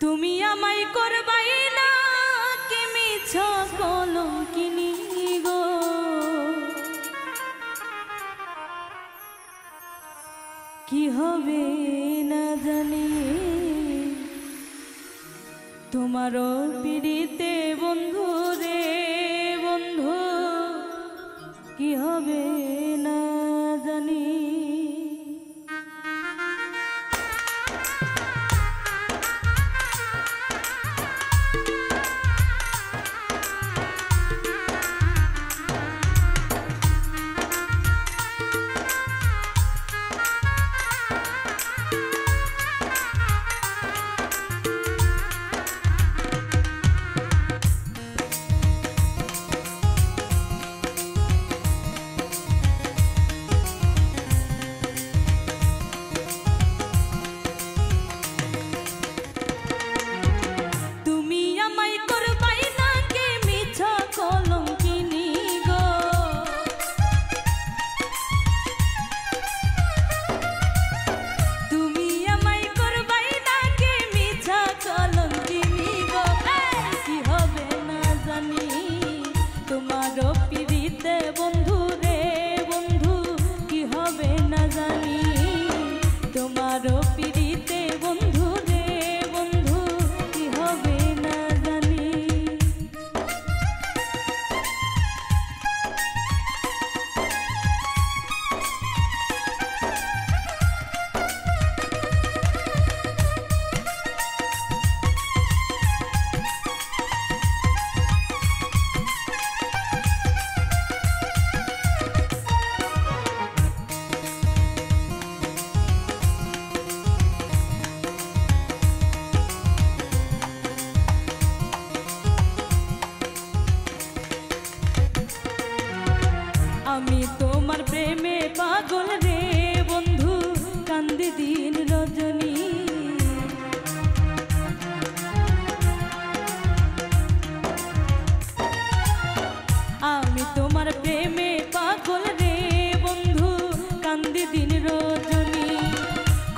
তুমি আমায় করবাই না কি মিছা কলঙ্কিনী গো, কি হবে না জানি তোমারও পিড়িতে বন্ধু রে বন্ধু, কি হবে না জানি। আমি তোমার প্রেমে পাগল রে বন্ধু, কান্দি দিন রজনী। আমি তোমার প্রেমে পাগল রে বন্ধু, কান্দি দিন রজনী।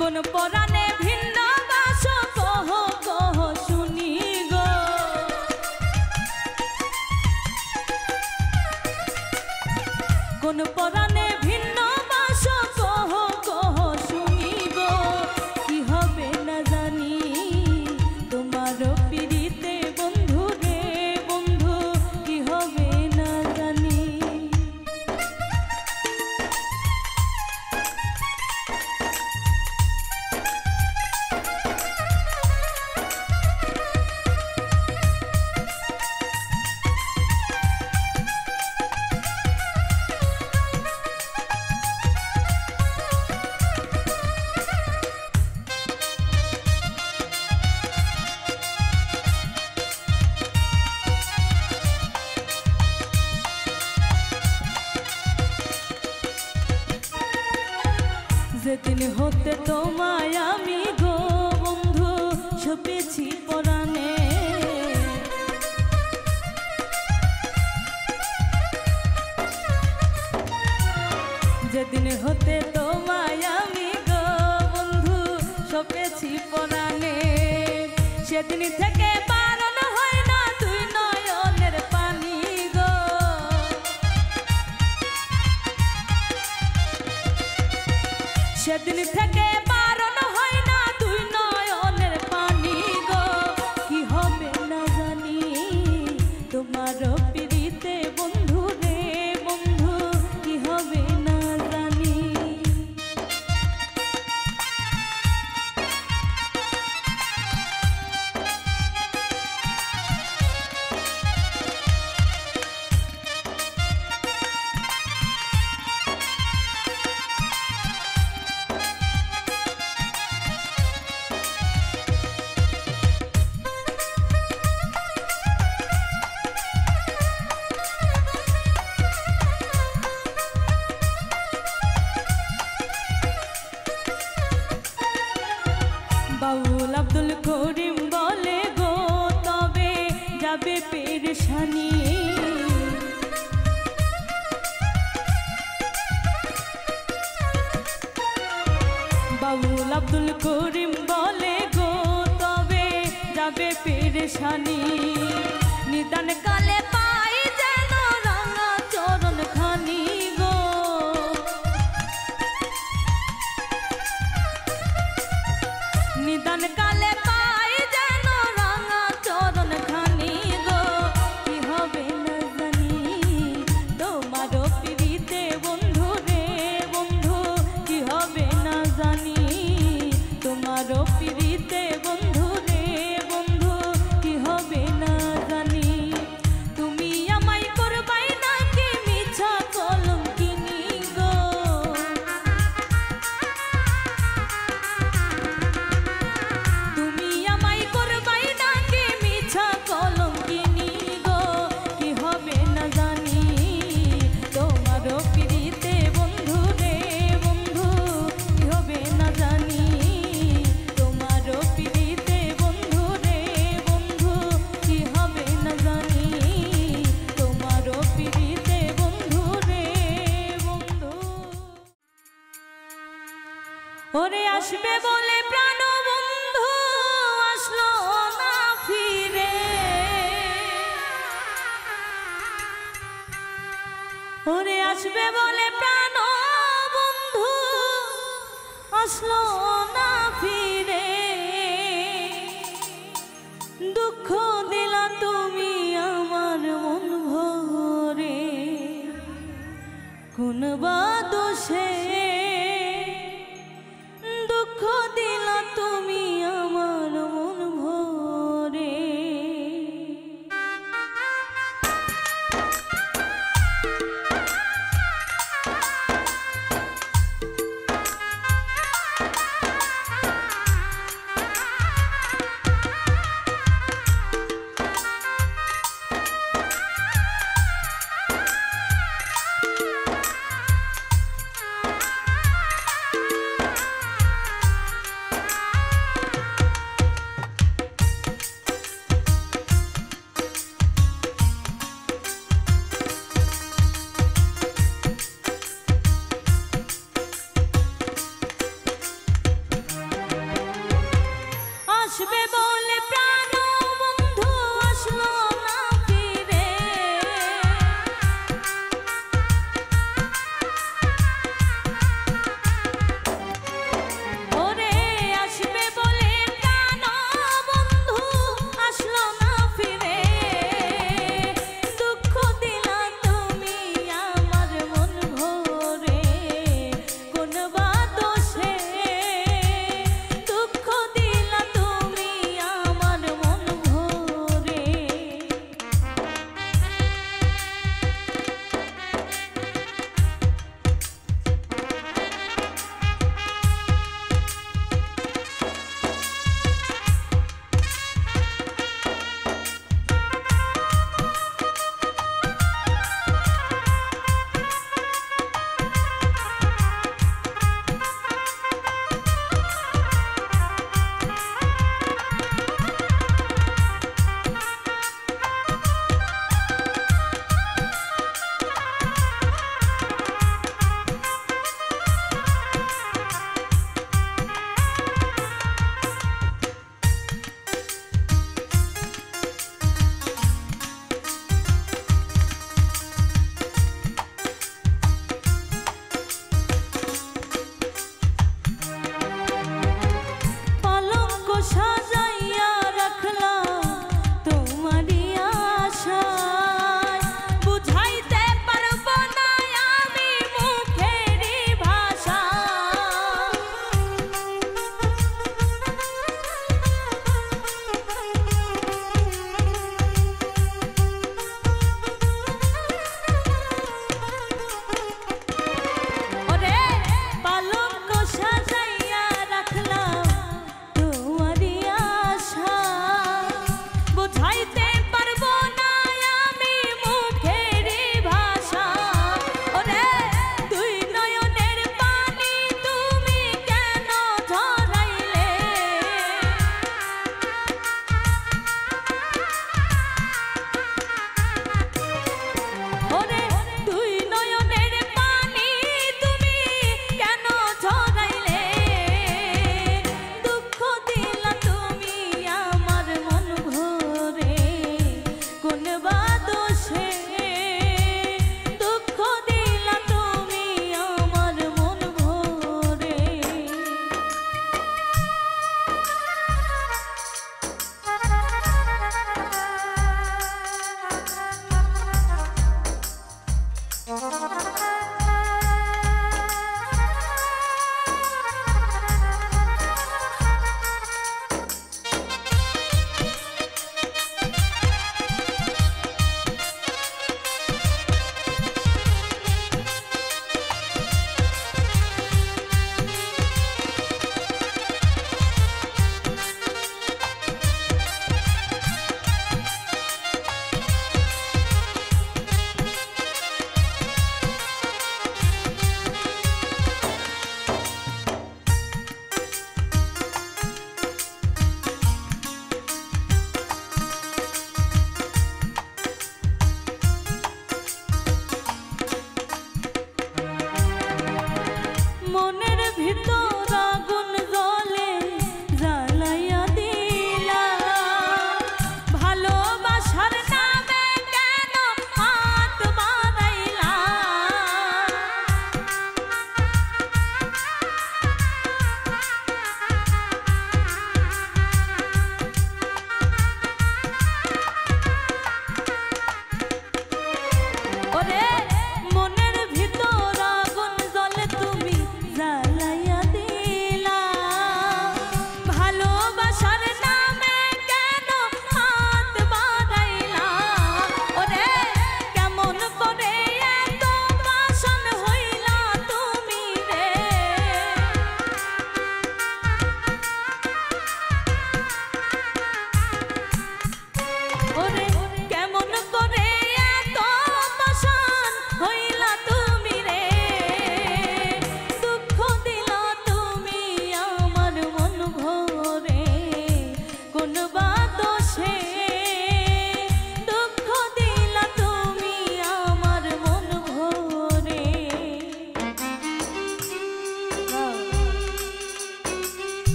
কোন পরাণে ভিন্ন বাস কহ কহ শুনি গো, কোন পরাণে ভিন্ন বাস কহ কহ শুনি গো, কি হবে না জানি তোমার পিড়িতে বন্ধু রে বন্ধু, কি হবে না জানি। যেদিন হতে তোমায় আমি গো বন্ধু সপেছি পরাণে, যেদিন হতে তোমায় আমি গো বন্ধু সপেছি পরাণে, সেদিন থেকে বারণ হয় না তুই নয়নের পানি গো, সেদিন থেকে বারণ হয় না তুই নয়নের পানি গো, কি হবে না জানি তোমার পিড়িতে বন্ধু রে বন্ধু, কি হবে না জানি। বাউল আব্দুল করিম বলে গো তবে যাবে পেরেশানি, বাউল আব্দুল করিম বলে গো তবে যাবে পেরেশানি নিদান কালে পাই যেন রাঙা চরণ খানি গো নিদান কালে পাই যেন রাঙা চরণ খানি গো কি হবে না জানি তোমারও পিড়িতে বন্ধু রে বন্ধু কি হবে না জানি তোমারও পিড়িতে বন্ধু রে বন্ধু কি হবে না জানি তুমি আমায় করবাই নাকি মিছা কলঙ্কিনী গো তুমি আমায় করবাই নাকি মিছা কলঙ্কিনী গো কি হবে না জানি তোমারও পিড়িতে বন্ধু রে বন্ধু কি হবে না জানি তোমারও পিড়িতে বন্ধু রে বন্ধু কি হবে না জানি তোমারও পিড়িতে বন্ধু রে বন্ধু ওরে আসবে বলে প্রাণ বন্ধু আসলো না ফিরে ওরে আসবে বলে প্রাণ বন্ধু আসলো না ফিরে দুঃখ দিলা তুমি আমার মন ভরে কোন বা দোষে দুঃখ দিলা তুমি আমার মন ভরে আসবে বলে প্রাণ বন্ধু আসলো না ফিরে ওরে আসবে বলে প্রাণ বন্ধু আসলো না ফিরে দুঃখ দিলা তুমি আমার মন ভরে কোন বা দোষে দুঃখ দিলা তুমি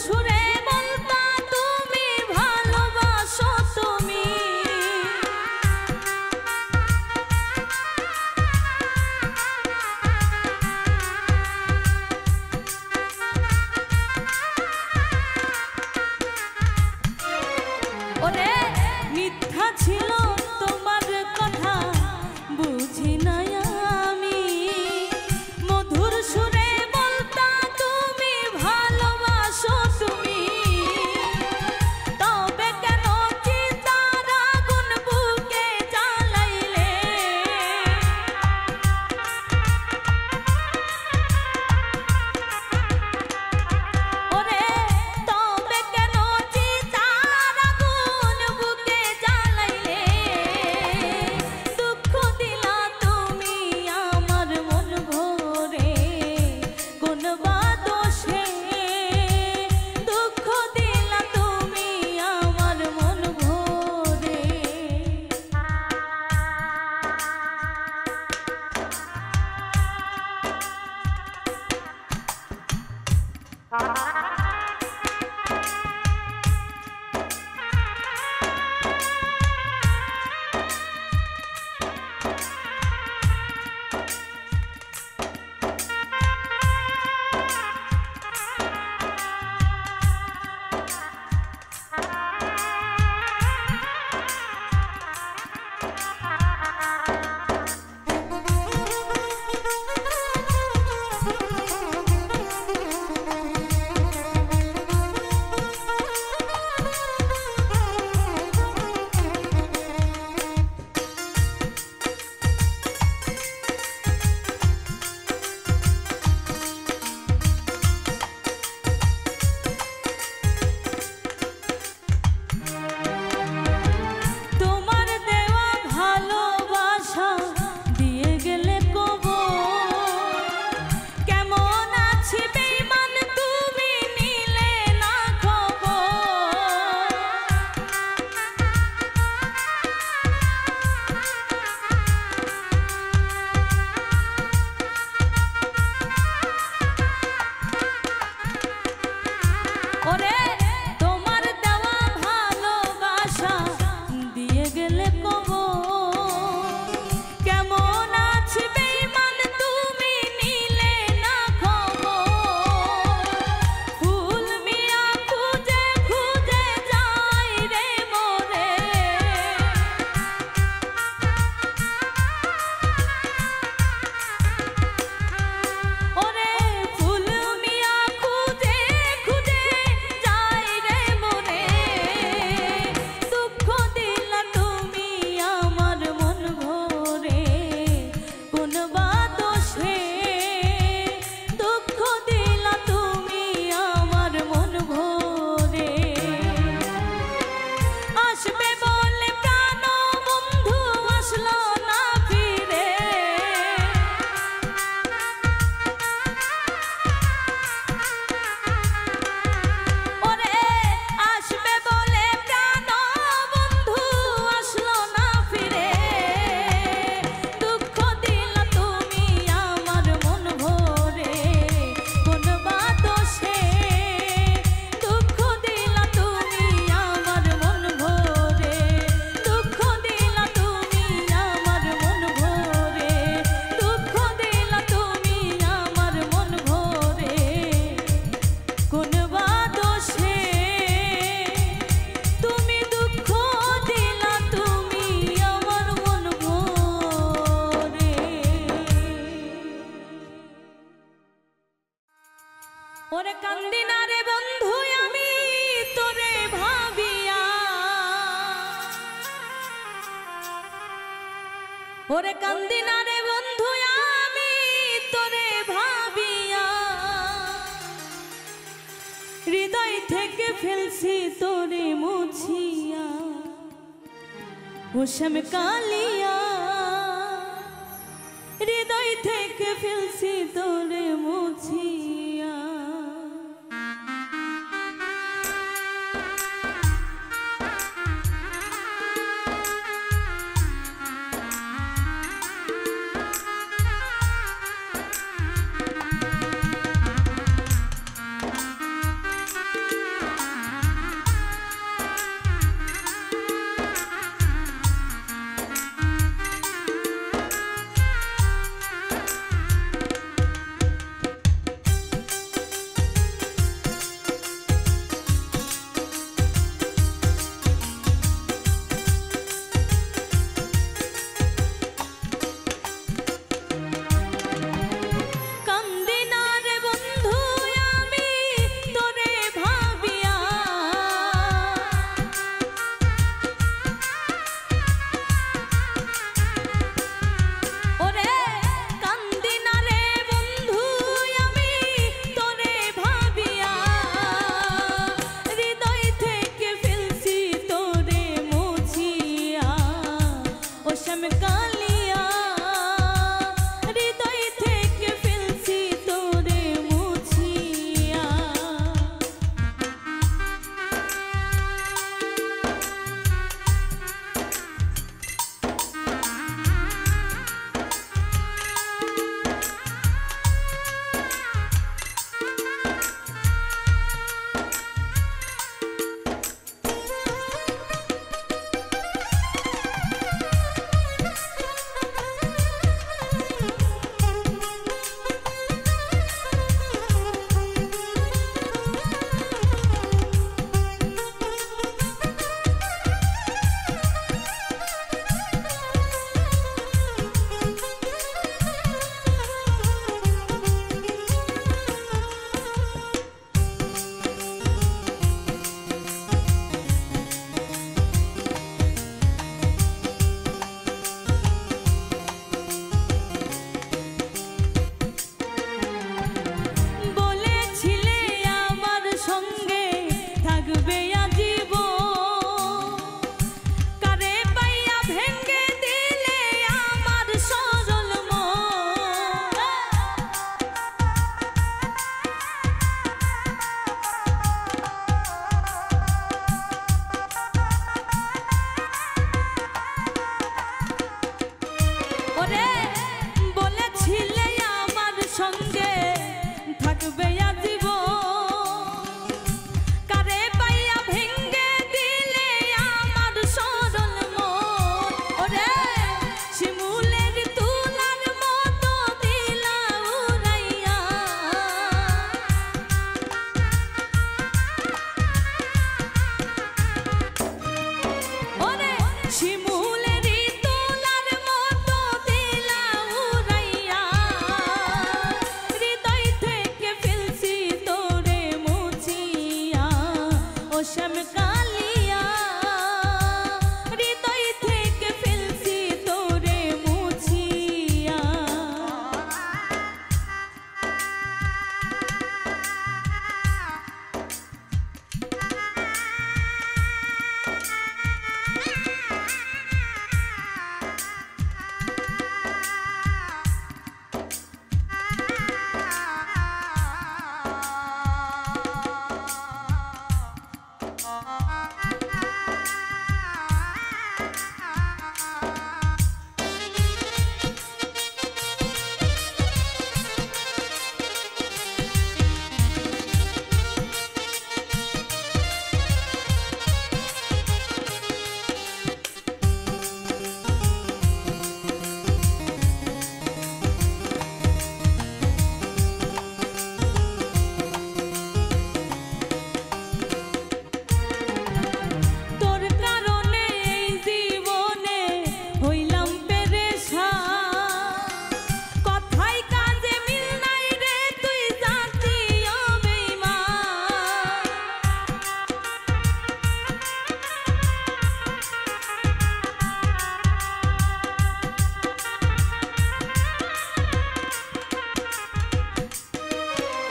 সুরে বলতা তুমি ভালোবাসো তুমি। ওরে মিথ্যা ছিল তোমার কথা বুঝি নাই আমি, মধুর সুরে বলতা তুমি ভালোবাসো তুমি। তবে কেন চিতার আগুন বুকে জ্বালাইলে, ওরে তবে কেন চিতার আগুন বুকে জ্বালাইলে, দুঃখ দিলা তুমি আমার মন ভরে কোন বা দোষে, দুঃখ দিলা তুমি আমার মন ভরে। তোমার দেওয়া ভালোবাসা দিয়ে গেলে কবর, কেমন আছি বেঈমান তুমি নিলে না খবর। ওরে তোমার দেওয়া ভালোবাসা দিয়ে গেলে কবর, কেমন আছি বেঈমান তুমি নিলে না খবর। ফুল মিয়া খুঁজে খুঁজে যাই রে মোরে, ওরে ফুল মিয়া খুঁজে খুঁজে যাই রে মোরে, দুঃখ দিলা তুমি আমার মন ভরে কোন বা দোষে, দুঃখ দিলা তুমি আমার মন ভরে। আসবে বলে প্রাণ বন্ধু আসলো না ফিরে, ওরে আসবে বলে প্রাণ বন্ধু আসলো না ফিরে, দুঃখ দিলা তুমি আমার মন ভরে কোন বা দোষে, দুঃখ দিলা তুমি আমার মন ভরে, দুঃখ দিলা তুমি আমার মন ভরে, দুঃখ দিলা তুমি আমার মন ভরে কোন বা দোষে, তুমি দুঃখ দিলা তুমি আমার মন ভরে। ওরে কান্দি না রে বন্ধু আমি তোরে ভাবিয়া, ওরে কান্দি না রে বন্ধু আমি তোরে ভাবিয়া, হৃদয় থেকে ফেলছি তোরে মুছিয়া, ওসম কালিয়া, হৃদয় থেকে ফেলছি তোরে মুছিয়া। থাকবে আজীবন। কারে পাইয়া ভেঙে দিলে আমার সরল মন। ওরে বলেছিলে আমার সঙ্গে থাকবে আজীবন। কারে পাইয়া ভেঙে দিলে আমার সরল মন। ওরে শিমুলের তুলার মতো দিলা উড়াইয়া। ওরে শিমুলের তুলার মতো দিলা উড়াইয়া। হৃদয় থেকে ফেলছি তোরে মুছিয়া ও শ্যাম কালিয়া। হৃদয় থেকে ফেলছি তোরে মুছিয়া। তোর কারণে এই জীবনে হইলাম পেরেশান। কথায় কাজে মিল নাই রে তুই জাতীয় বেঈমান।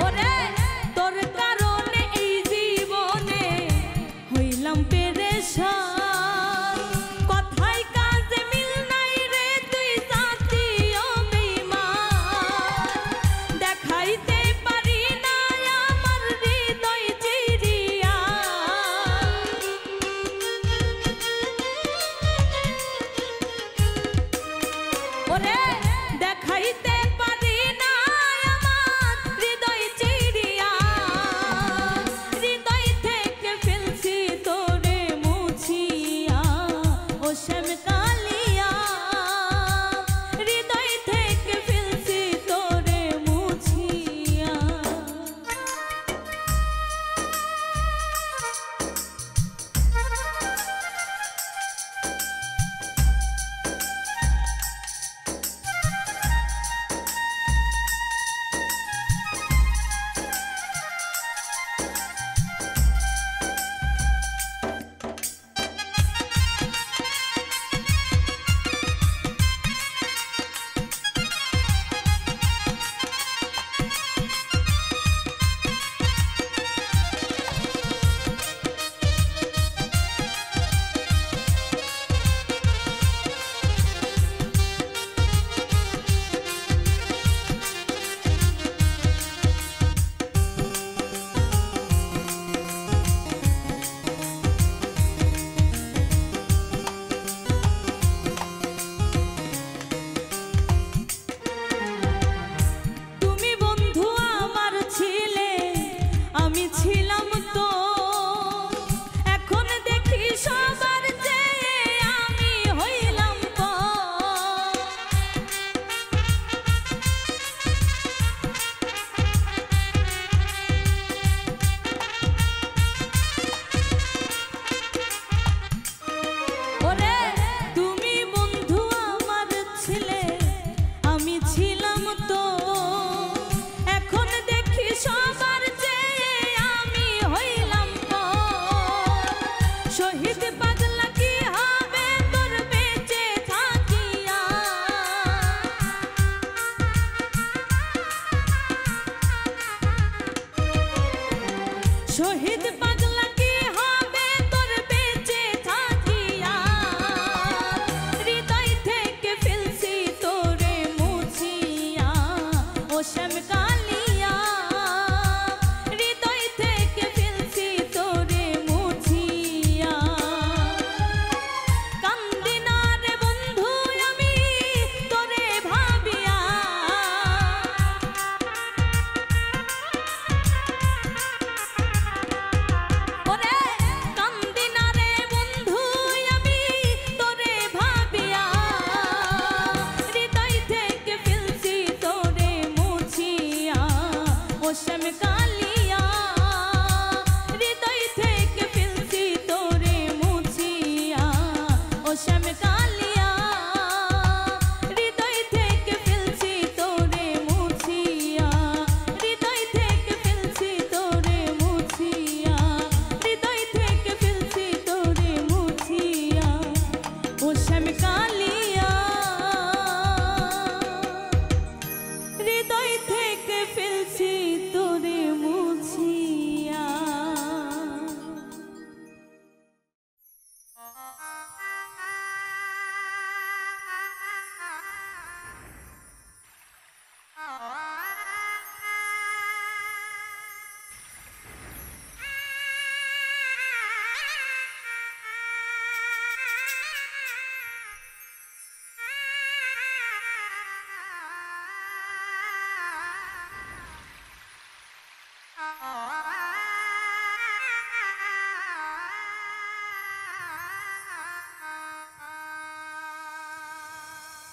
ওরে তোর কারণে এই জীবনে হইলাম পেরেশান। কথায় কাজে মিল নাই রে তুই জাতীয় বেঈমান। দেখাইতে পারি না আমার হৃদয় চিরিয়া। ওরে দেখাইতে পারি না আমার হৃদয় চিরিয়া। হৃদয় থেকে ফেলছি তোরে মুছিয়া।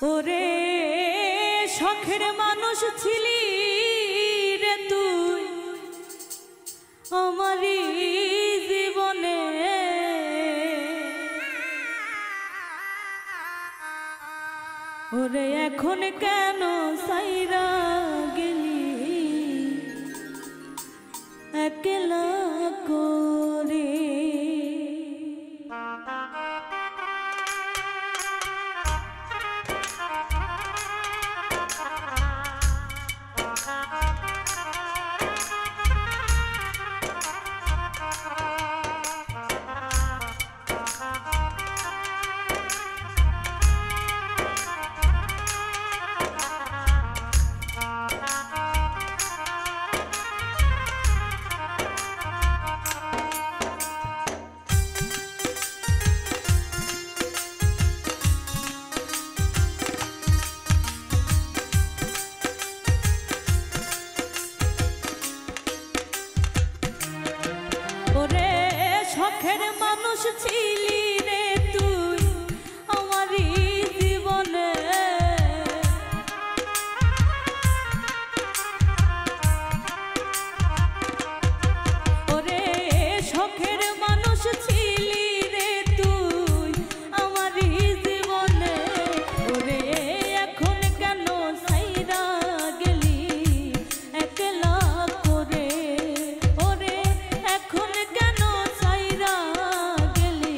ওরে শখের মানুষ ছিলি রে তুই আমারই জীবনে, ওরে এখন কেন সাইরা গেলি একলা করে। ওরে শখের মানুষ ছিলি রে তুই আমারই জীবনে, ওরে শখের মানুষ ছিলি রে তুই আমারই জীবনে, ওরে এখন কেন সাইরা গেলি একলা করে, ওরে এখন কেন সাইরা গেলি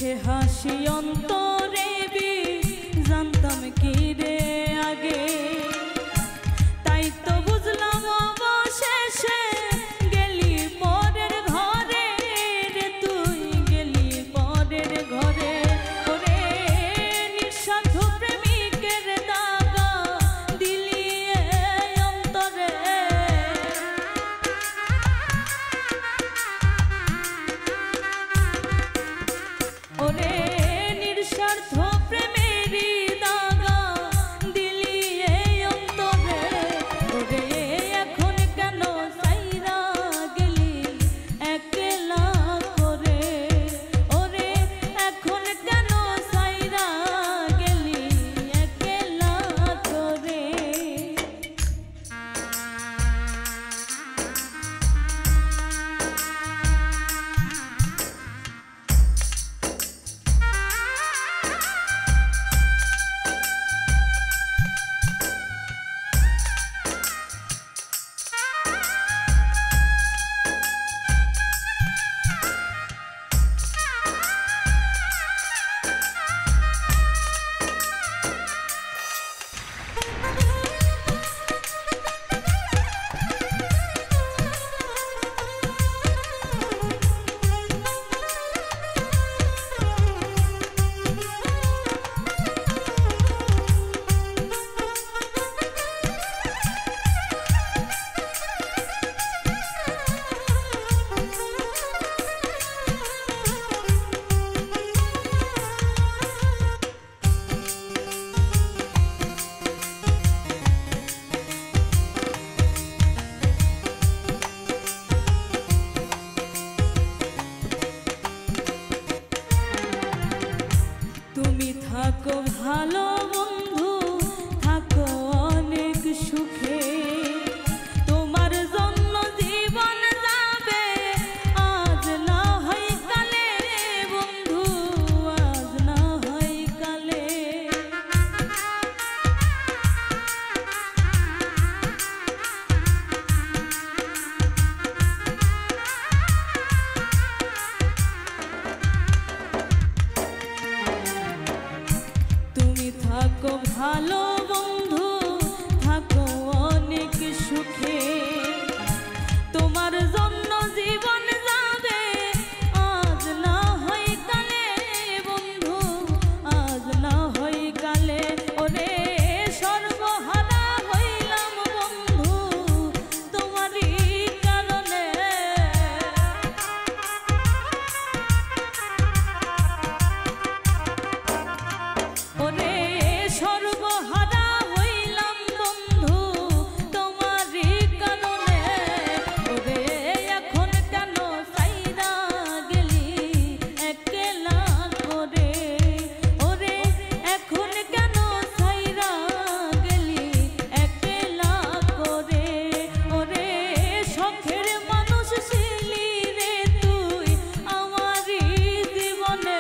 মুখে হাসি অন্তরে জানতাম কি রে আগে, তাই তো বুঝলাম অবশেষে গেলি পরের ঘরে রে, তুই গেলি পরের ঘরে। ওরে নিঃস্বার্থ প্রেমিকের দাগা দিলি এই অন্তরে, ওরে নিঃস্বার্থ প্রেমেরই দাগা দিলি এই অন্তরে। ওরে এখন কেন সাইরা গেলি একলা করে, ওরে এখন কেন সাইরা গেলি একলা করে। তুমি থাকো ভালো বন্ধু, থাকো অনেক সুখে, তোমার জন্য জীবন যাবে আজ না হয় কালে বন্ধু, আজ না হয় কালে। তুমি থাকো ভালো বন্ধু, থাকো অনেক সুখে, তোমার জন্য জীবন যাবে আজ না হয় কালে বন্ধু, আজ না হয় কালে। ওরে সর্বহারা হইলাম বন্ধু তোমারই কারণে, ওরে সর্বহারা হইলাম বন্ধু তোমারই কারণে। ওরে এখন কেন সাইরা গেলি একলা করে, ওরে এখন কেন সাইরা গেলি একলা করে। ওরে শখের মানুষ ছিলি রে তুই আমারই জীবনে,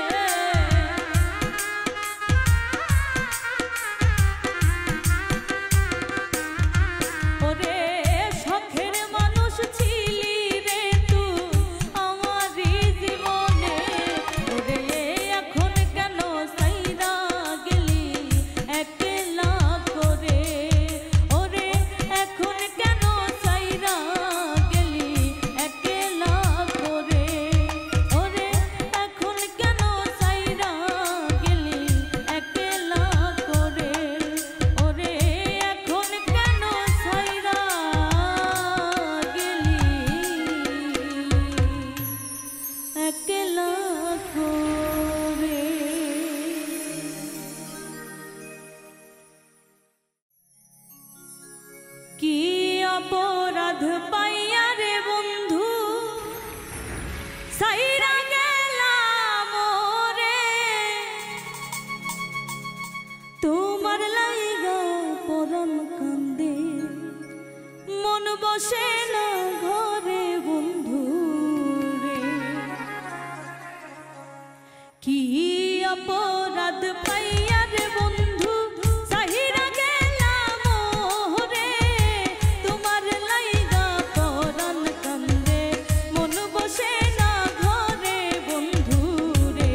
ওরে শখের মানুষ ছিলি রে তুই আমারই জীবনে। ওরে এখন কেন সাইরা গেলি একলা করে, ওরে এখন কেন সাইরা গেলি একলা করে। ওরে এখন কেন সাইরা গেলি একলা করে, ওরে এখন কেন সাইরা গেলি একলা করে। কি অপরাধ পাইয়া রে বন্ধু সাইরা গেলাম রে, তোমার লাইগা পরম কান্দে মন বসে না ঘরে বন্ধু রে। কি অপরাধ পাইয়া রে বন্ধু সাইরা গেলাম রে, তোমার লাইগা পরাণ কান্দে মন বসে না ঘরে বন্ধু রে।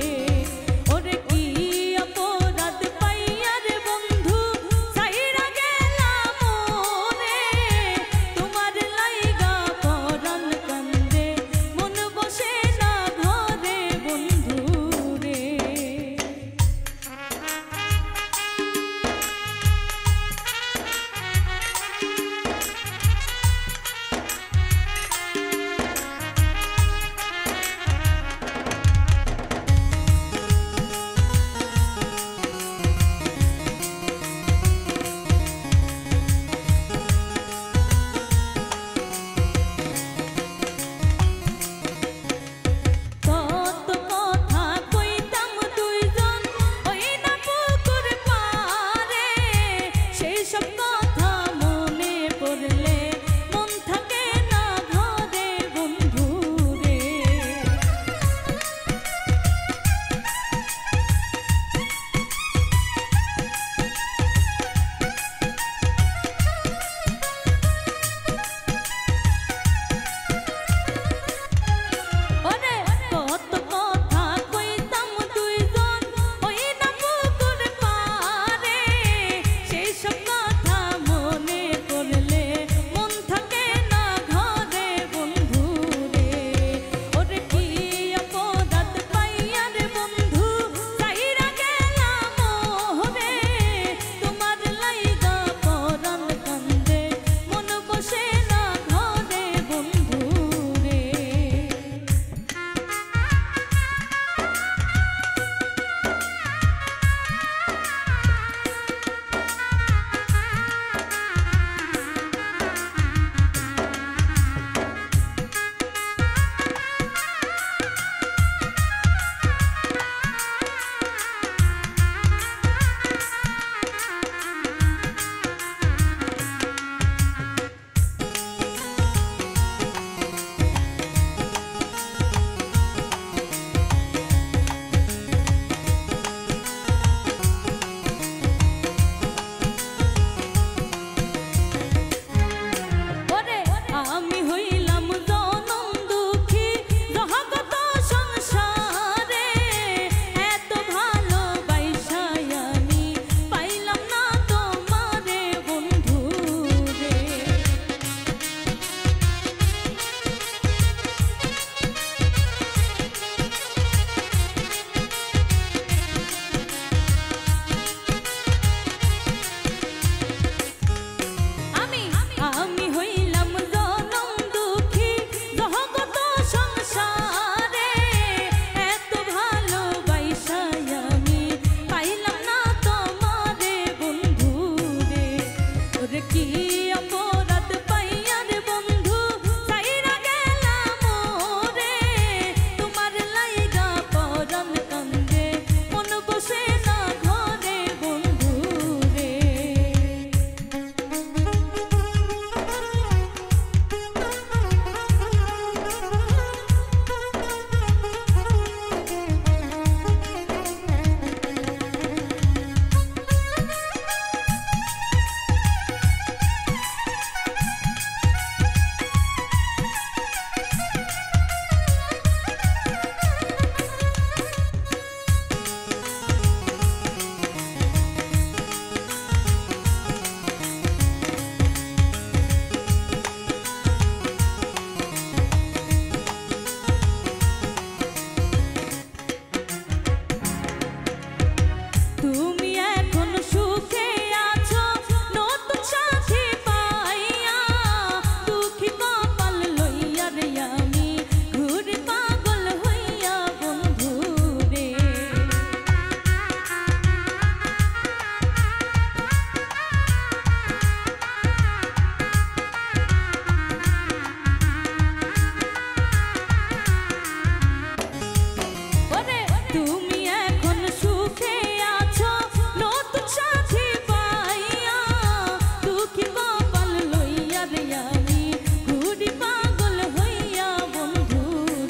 রে আমি ঘুরি পাগল হইয়া বন্ধু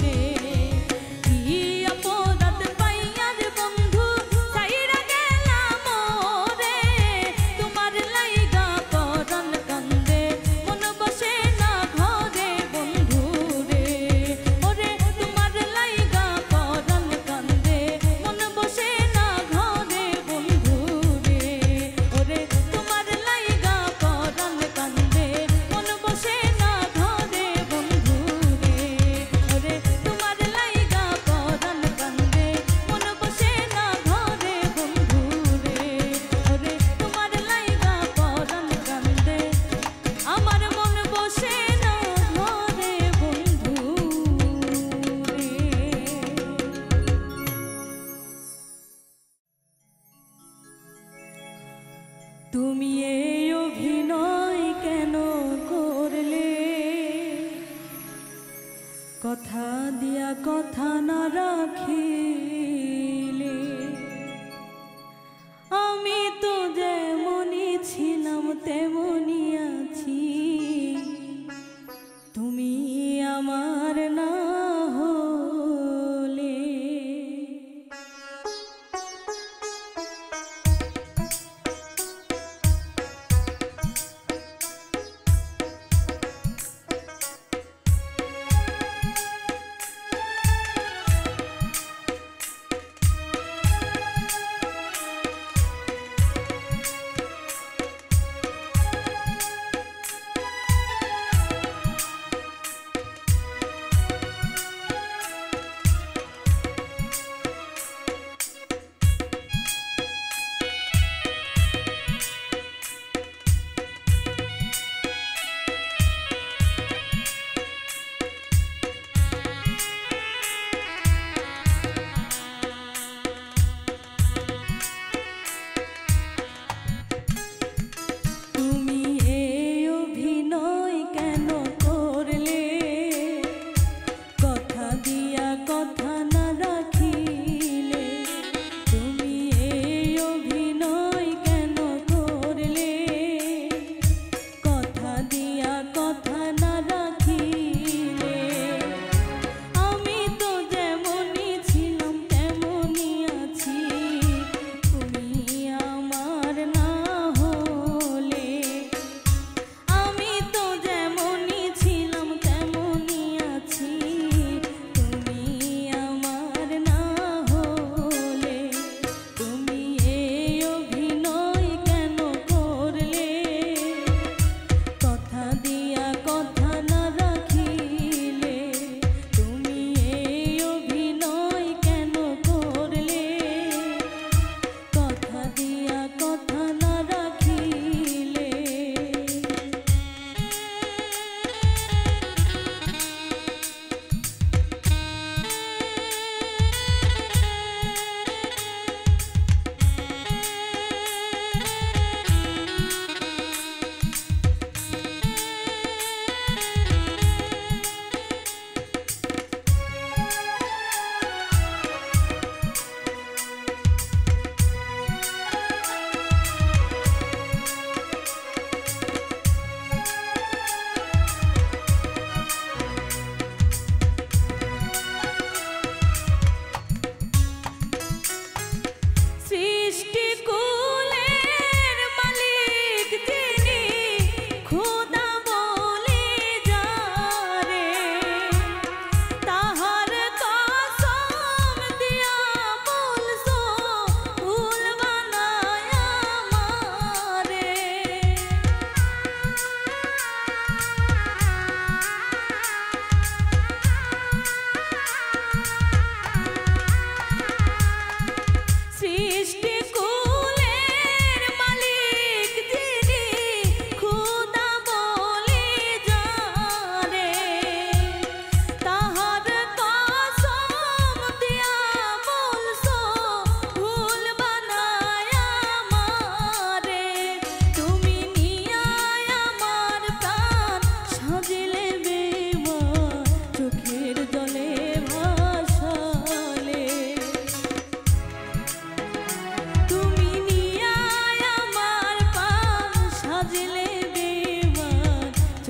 রে কি অপরাধ পাইয়া রে বন্ধু ছাইরা গেলাম রে তোমার লাইগা পরাণ কান্দে মন বসে না ঘরে বন্ধু রে ওরে তোমার লাইগা পরাণ কান্দে মন বসে না ঘরে বন্ধু রে ওরে তোমার লাইগা পরাণ কান্দে মন বসে না ঘরে বন্ধু রে ওরে তোমার লাইগা পরাণ কান্দে মন বসে না ঘরে বন্ধু রে ওরে তোমার লাইগা পরাণ কান্দে আমার মন বসে না ঘরে বন্ধু রে। তুমি এই অভিনয় কেন করলে কথা দিয়া কথা না রাখিলে আমি তো যেমনই ছিলাম তেমনই আছি তুমি আমার না হলে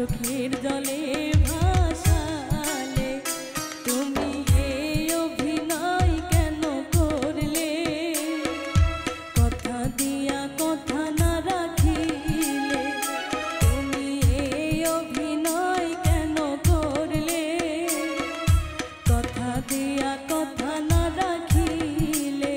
চোখের জলে ভাসালে তুমি এই অভিনয় কেন করলে কথা দিয়া কথা না রাখিলে তুমি এই অভিনয় কেন করলে কথা দিয়া কথা না রাখিলে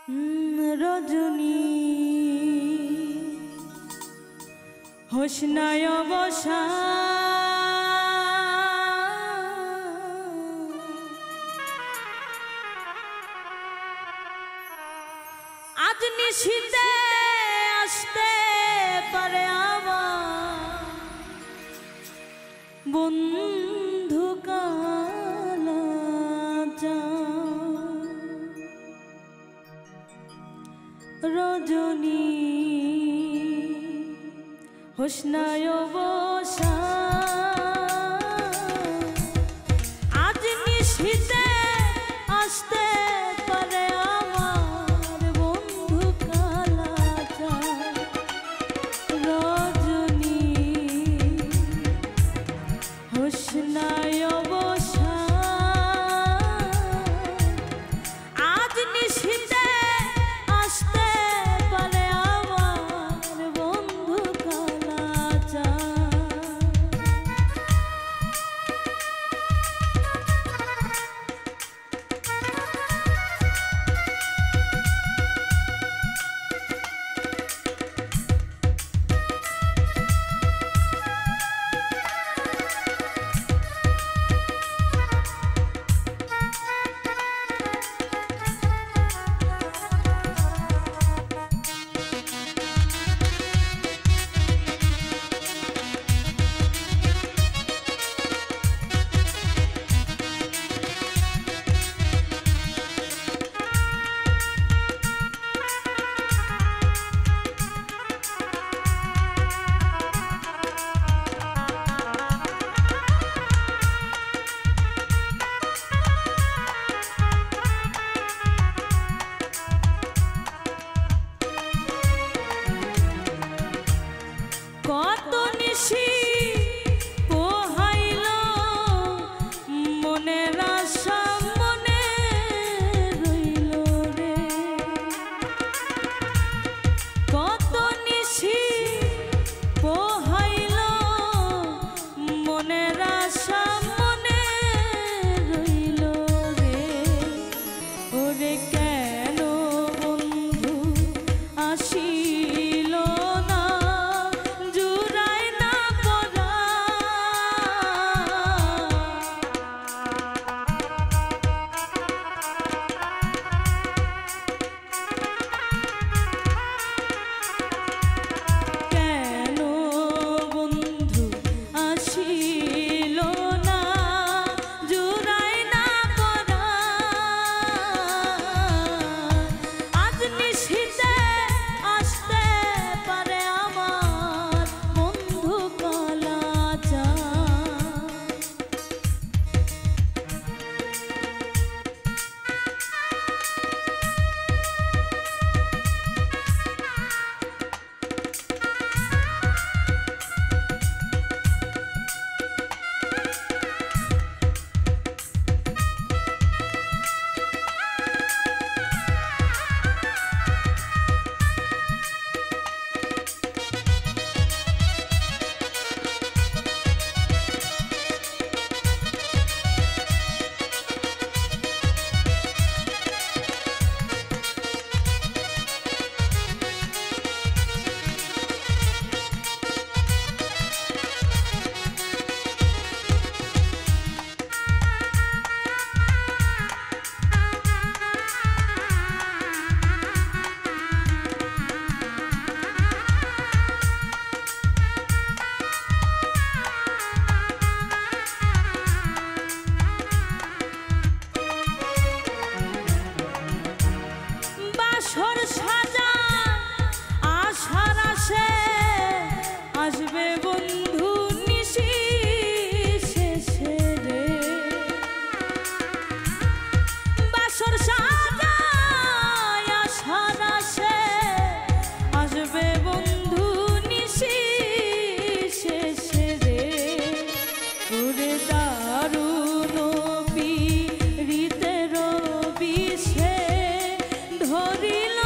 রজনী হোসনায় বসা আজ নিশীতে আসতে পারে আমার বন্ধু কালাচা রজনী হোসনায় বসা আজ নিশীতে আসতে পারে আমার বন্ধু কালাচা রজনী হোসনায় বসা আজ নিশীতে আসতে পারে আমার বন্ধু কালাচা কত নিশি পোহাইল মনের আশা মনে রইল রে কত নিশি পোহাইল মনের আশা মনে রইল রে ওরে কেন বন্ধু আসিল না জুড়ায় না পরা কেন বন্ধু আসিল না জুড়ায় না পরা আজ নিশীতে আসতে পারে আমার বন্ধু কালাচা বাসর সাজা আশার আসে আসবে বন্ধু নিশি শেষে রে বাসর সাজা আশার আসে আসবে বন্ধু নিশি শেষে রে ওরে দারুণ পীড়িতের বিষে ধরিল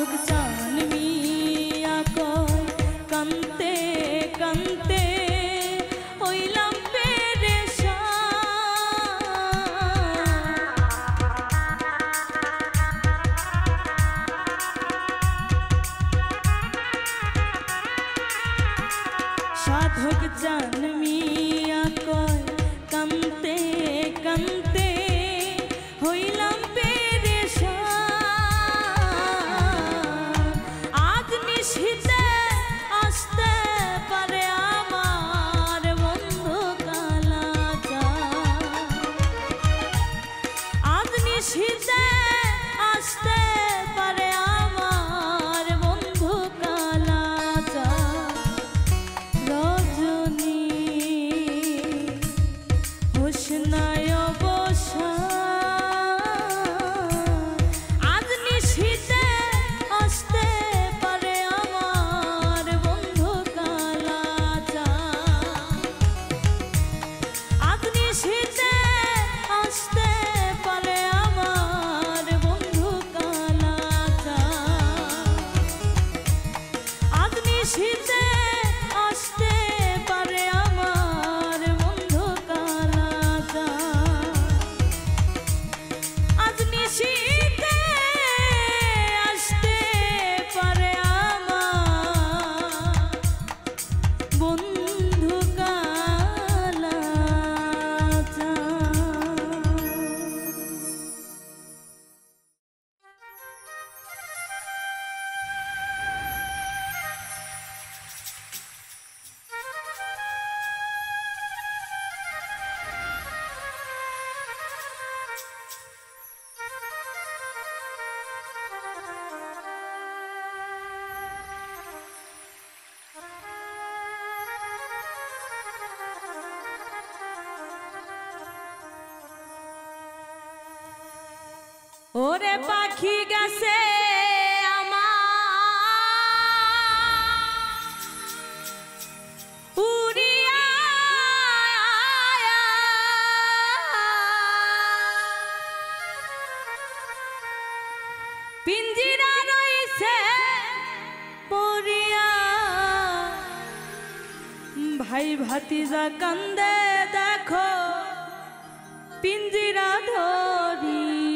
সাধক চান মিয়া কয় কান্তে কান্তে হইলাম সাধক চান মিয়া কয় কান্তে কান্তে হইলাম আজ নিশিতে আসতে পারে আমার বন্ধু কালাচান আজ নিশিতে আসতে পারে আমার বন্ধু কালাচান রজনী হোসনায় বসা আজ নিশিতে আসতে পারে আমার বন্ধু কালাচান আজ নিশিতে আসতে পারে আমার বন্ধু কালাচান আজ নিশিতে আসতে পারে আমার বন্ধু কালাচান আজ নিশিতে আসতে পারে আমার বন্ধু ওরে পাখি গেছে আমার উড়িয়া পিঞ্জিরা রইছে পড়িয়া ভাই ভাতিজা কান্দে দেখো পিঞ্জিরা ধরিয়া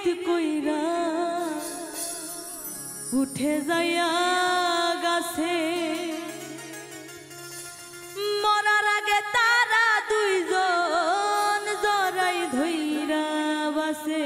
পিরিত কইরা উঠে যাইয়া গাছে মরার আগে তারা দুইজন জরাই ধইরা বাসে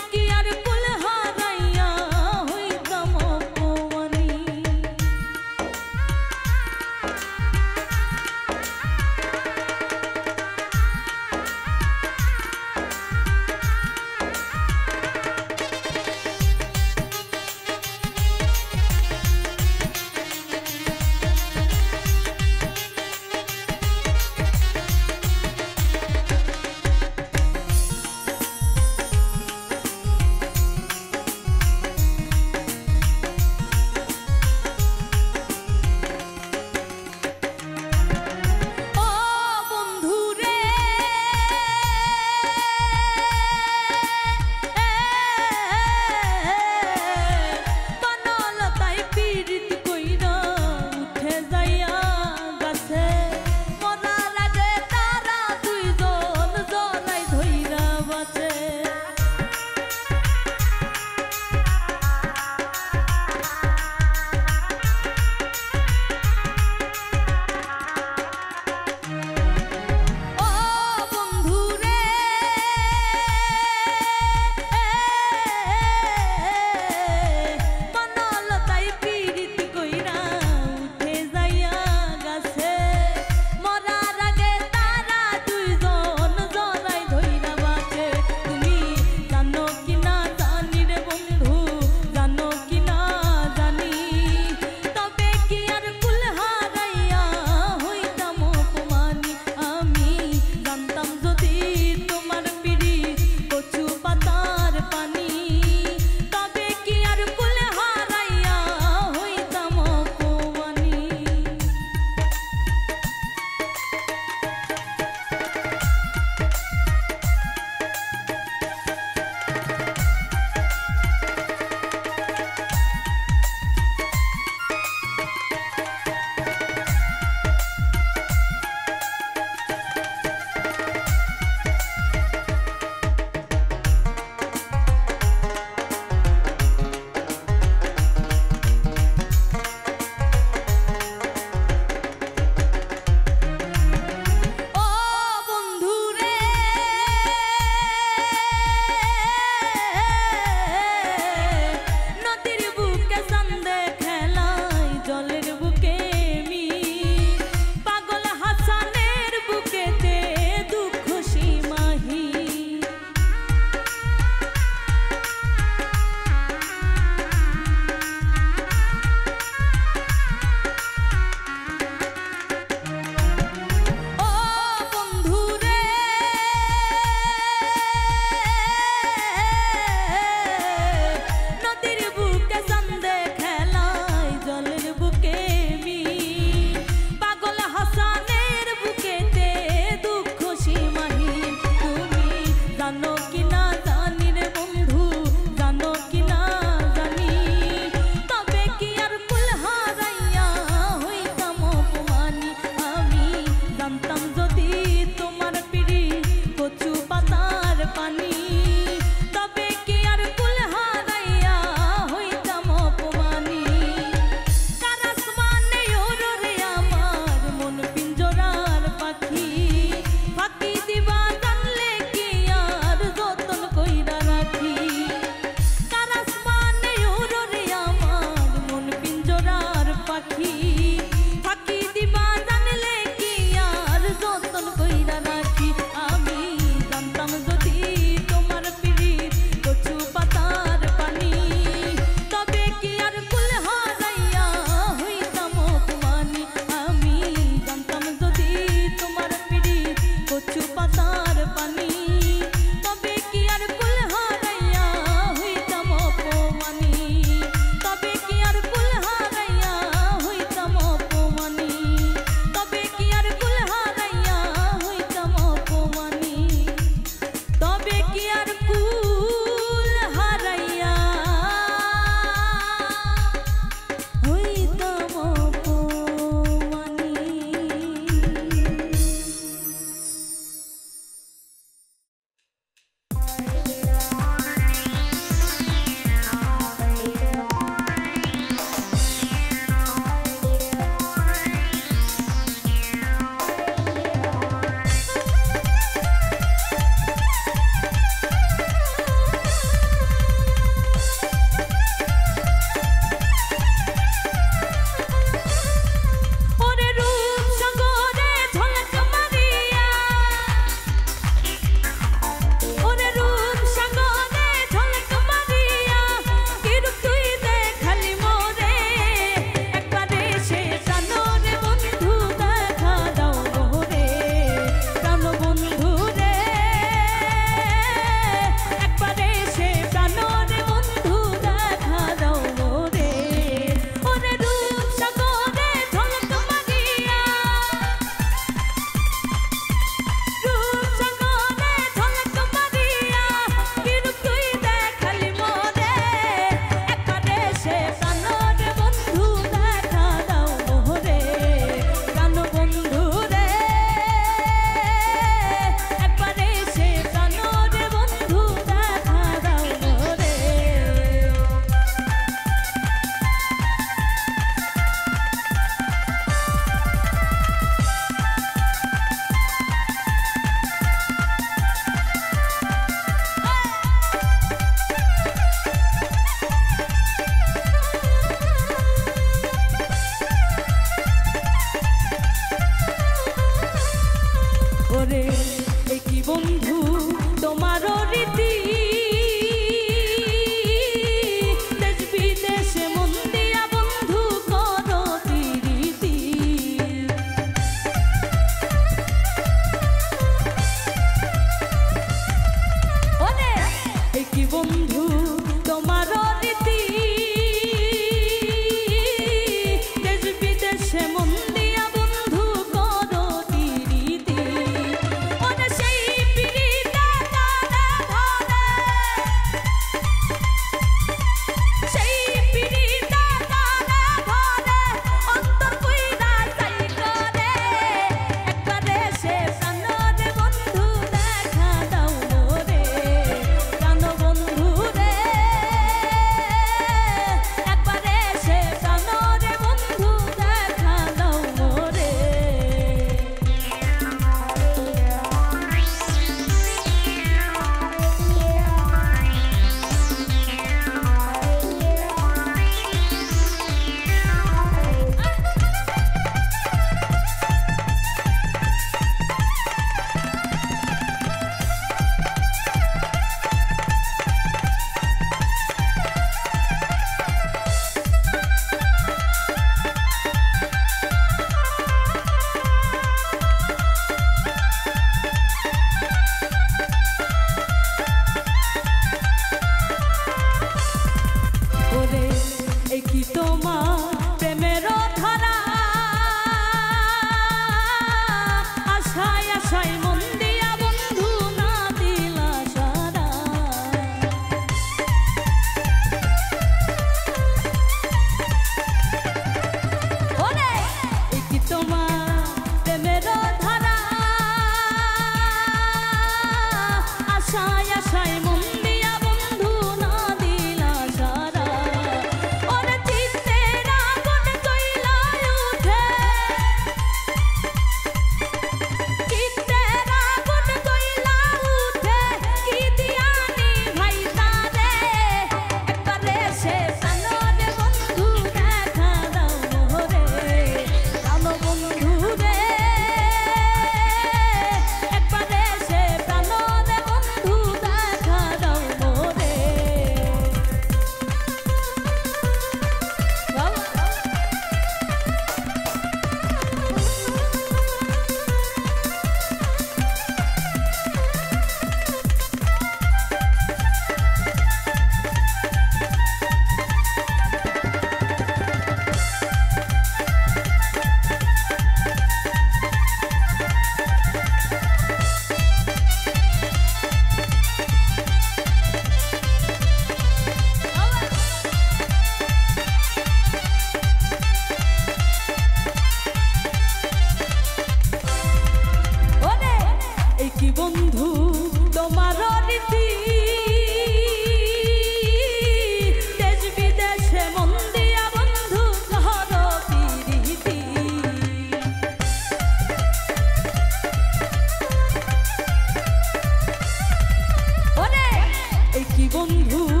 কি বন্ধু